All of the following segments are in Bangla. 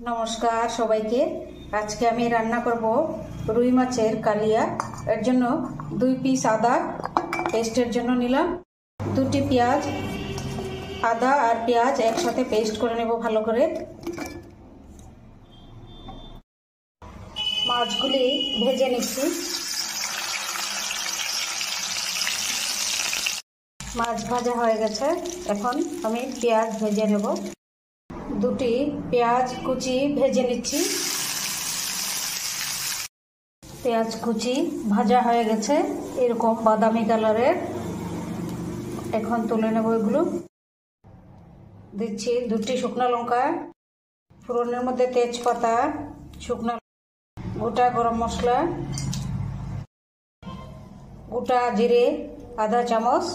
नमस्कार सबाइके आज के आमी रान्ना करब रुई माछेर कालिया। एर जन्य 2 पिस आदा पेस्टेर जन्य निलाम, 2टी पेঁয়াজ, आदा और पेঁয়াজ एकसाथे पेस्ट करे नेब भालो करे। माछगुली भेजे निচ্ছি। माछ भाजा हয়ে গেছে, এখন আমি পেঁয়াজ ভেজে নেব। 2টি পেঁয়াজ কুচি ভেজে নিচ্ছি। পেঁয়াজ কুচি ভাজা হয়ে গেছে এরকম বাদামি কালারের। এখন তুলে নেব এগুলো। দিচ্ছি 2টি শুকনো লঙ্কা, ফোড়নের মধ্যে তেজপাতা, শুকনো গোটা গরম মশলা, গোটা জিরে आधा চামচ,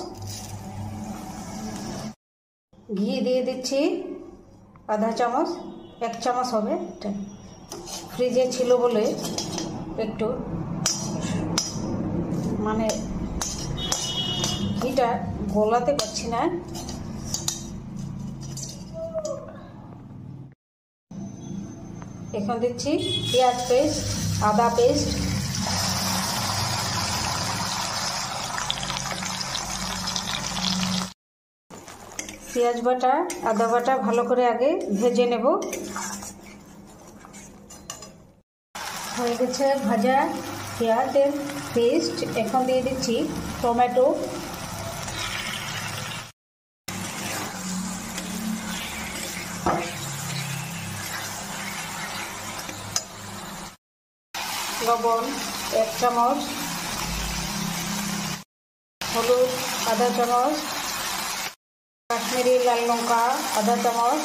ঘি দিয়ে দিচ্ছি आधा চামচ, 1 চামচ হবে। ফ্রিজে ছিল বলে একটু মানে ঘিটা গলাতে পারছি না। এখন দিচ্ছি পেঁয়াজ পেস্ট, আদা পেস্ট, পেঁয়াজ বাটা আদা বাটা ভালো করে আগে ভেজে নেব। হয়ে গেছে ভাজা পেঁয়াজের পেস্ট। এখন দিয়ে দিচ্ছি টমেটো, লবণ 1 চামচ, হলুদ आधा চামচ, काश्मीरी लाल लंका आधा चामच,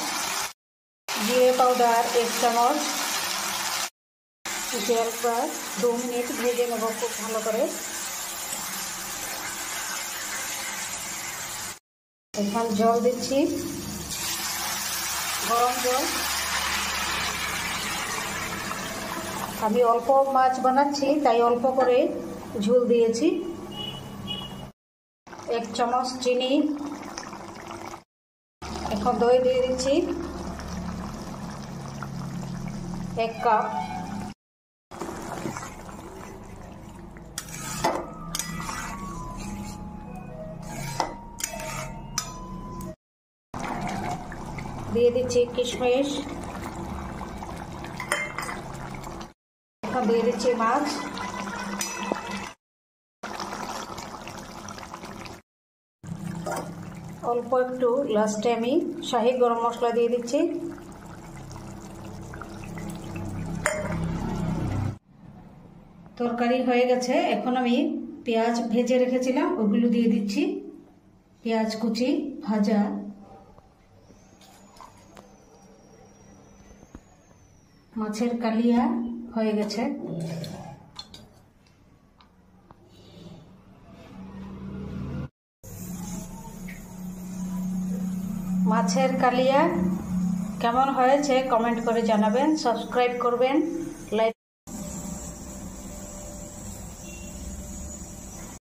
जिरे पाउडार 1 चामच। तेल 2 मिनट भेजे नेब खूब भालो करे। एखान जल दिচ্ছি, गरम जल। আমি অল্প মাছ বানাচ্ছি তাই অল্প করে ঝোল দিয়েছি। 1 চামচ চিনি। এখন দই দিয়ে দিচ্ছি 1 কাপ। দিয়ে দিচ্ছি কিশমিশ। এখন দিয়ে দিচ্ছি মাছ। অল্প একটু লাস্টে আমি শাহি গরম মশলা দিয়ে দিচ্ছি। তরকারি হয়ে গেছে। এখন আমি পেঁয়াজ ভেজে রেখেছিলাম ওগুলো দিয়ে দিচ্ছি। পেঁয়াজ কুচি ভাজা, মাছের কালিয়া হয়ে গেছে। মাছের কালিয়া কেমন হয়েছে কমেন্ট করে জানাবেন, সাবস্ক্রাইব করবেন।